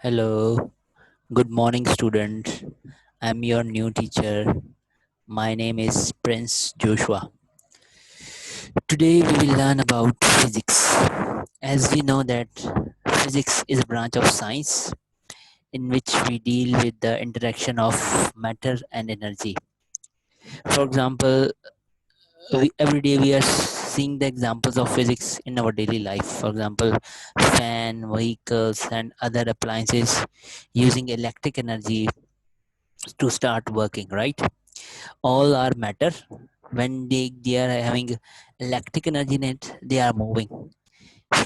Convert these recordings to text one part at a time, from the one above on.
Hello, good morning, students. I'm your new teacher. My name is Prince Joshua. Today we will learn about physics. As we know that physics is a branch of science in which we deal with the interaction of matter and energy. For example, every day we are seeing the examples of physics in our daily life. For example, fan, vehicles, and other appliances using electric energy to start working, right? All are matter. When they are having electric energy in it, they are moving,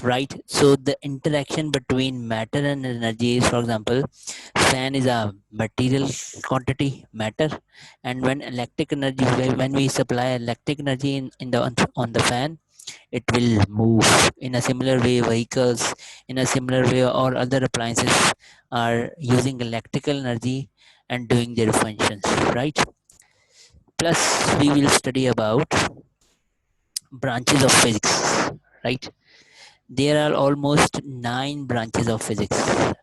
right? So the interaction between matter and energy is, for example, fan is a material quantity matter, and when electric energy, when we supply electric energy in the on the fan, it will move. In a similar way, vehicles in a similar way or other appliances are using electrical energy and doing their functions, right? Plus we will study about branches of physics, right? There are almost 9 branches of physics.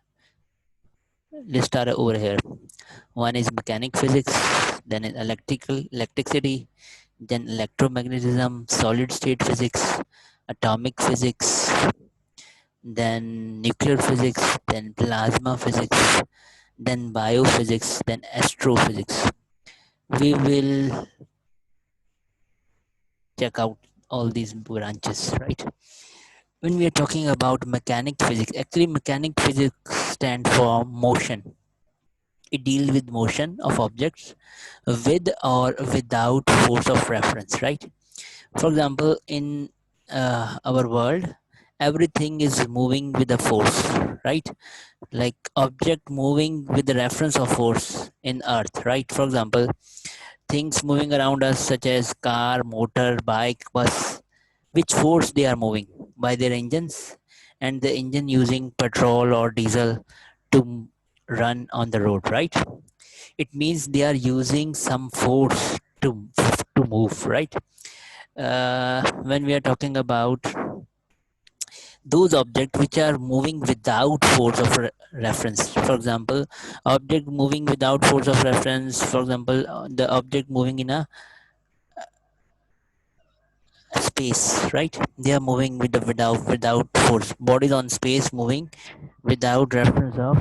Let's start over here. One is mechanic physics, then is electricity, then electromagnetism, solid state physics, atomic physics, then nuclear physics, then plasma physics, then biophysics, then astrophysics. We will check out all these branches, right? When we are talking about mechanic physics, actually mechanic physics stand for motion. It deals with motion of objects with or without force of reference, right? For example, in our world, everything is moving with a force, right? Like object moving with the reference of force in earth, right? For example, things moving around us such as car, motor, bike, bus, which force they are moving by their engines, and the engine using petrol or diesel to run on the road, right? It means they are using some force to move, right? When we are talking about those objects which are moving without force of reference, for example, object moving without force of reference, for example, the object moving in a space, right? They are moving with the without force, bodies on space moving without reference of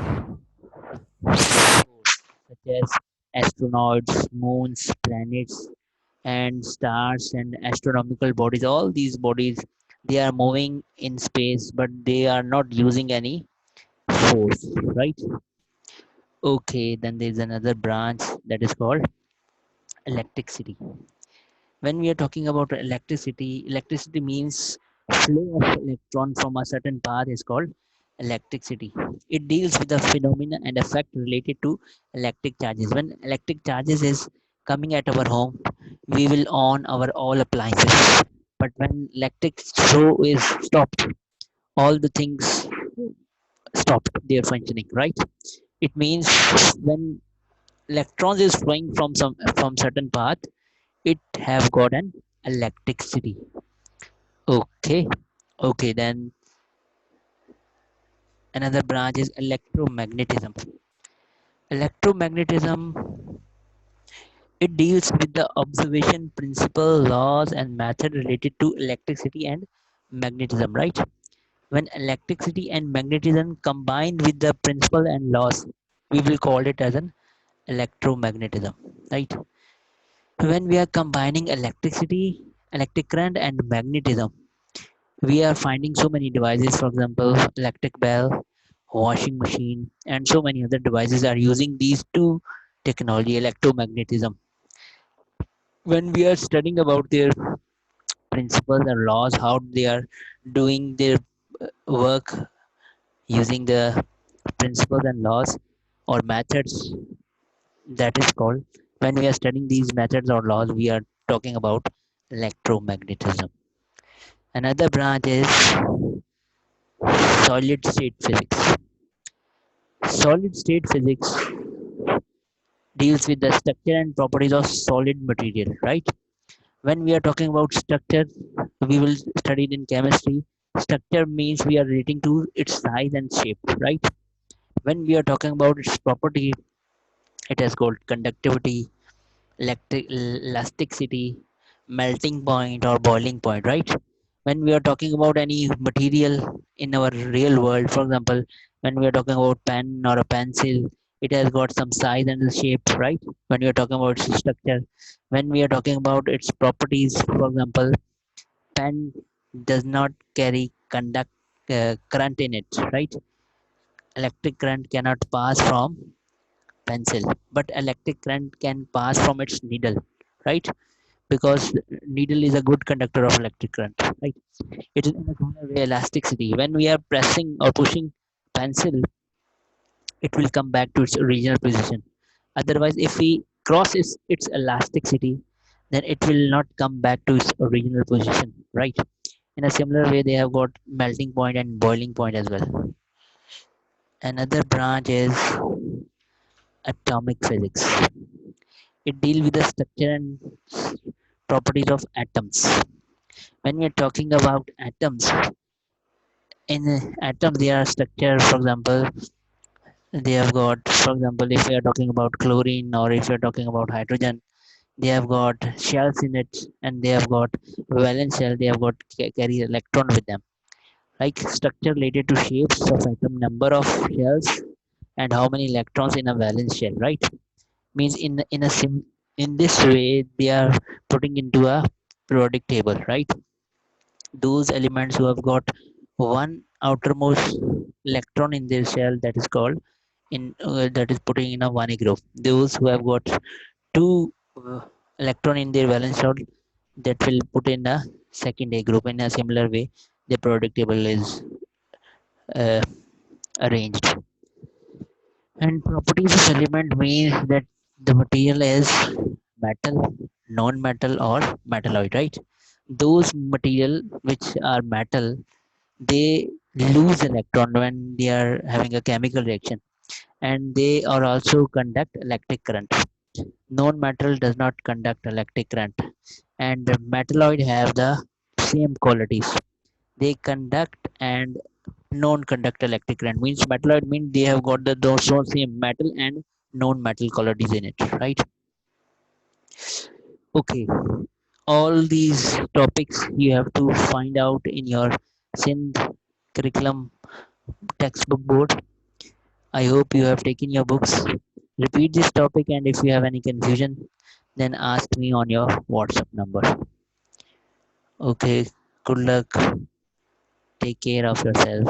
force, such as astronauts, moons, planets, and stars and astronomical bodies. All these bodies, they are moving in space, but they are not using any force, right? Okay, then there's another branch that is called electricity. When we are talking about electricity means flow of electron from a certain path is called electricity. It deals with the phenomena and effect related to electric charges. When electric charges is coming at our home, we will on our all appliances, but when electric flow is stopped, all the things stopped their functioning, right? It means when electrons is flowing from certain path, it have got an electricity. Okay. Okay, then another branch is electromagnetism. Electromagnetism, it deals with the observation principle, laws, and method related to electricity and magnetism, right? When electricity and magnetism combine with the principle and laws, we will call it as an electromagnetism, right? When we are combining electric current, and magnetism, we are finding so many devices. For example, electric bell, washing machine, and so many other devices are using these two technology, electromagnetism. When we are studying about their principles and laws, how they are doing their work using the principles and laws or methods, that is called, when we are studying these methods or laws, we are talking about electromagnetism. Another branch is solid state physics. Solid state physics deals with the structure and properties of solid material, right? When we are talking about structure, we will study it in chemistry. Structure means we are relating to its size and shape, right? When we are talking about its property, it has got conductivity, elasticity, melting point or boiling point, right? When we are talking about any material in our real world, for example, when we are talking about pen or a pencil, it has got some size and shape, right? When we are talking about its structure, when we are talking about its properties, for example, pen does not carry current in it, right? Electric current cannot pass from pencil, but electric current can pass from its needle, right? Because needle is a good conductor of electric current, right? It is in a similar way elasticity. When we are pressing or pushing pencil, it will come back to its original position. Otherwise, if we cross its elasticity, then it will not come back to its original position, right? In a similar way, they have got melting point and boiling point as well. Another branch is atomic physics. It deals with the structure and properties of atoms. When we are talking about atoms, in atoms they are structured. For example, they have got, for example, if we are talking about chlorine or if we are talking about hydrogen, they have got shells in it, and they have got valence shell. They have got carry electron with them. Like structure related to shapes of atom, number of shells, and how many electrons in a valence shell, right? Means in this way they are putting into a periodic table, right? Those elements who have got one outermost electron in their shell, that is called that is putting in a 1A group. Those who have got two electron in their valence shell, that will put in a second A group. In a similar way, the periodic table is uh, arranged. And properties of element means that the material is metal, non-metal, or metalloid, right? Those material which are metal, they lose electron when they are having a chemical reaction, and they are also conduct electric current. Non-metal does not conduct electric current, and the metalloid have the same qualities. They conduct and non-conduct electric current. Means metalloid means they have got the those same metal and non-metal qualities in it, right? Okay, all these topics you have to find out in your Sindh curriculum textbook board. I hope you have taken your books. Repeat this topic, and if you have any confusion, then ask me on your WhatsApp number. Okay, good luck. Take care of yourself.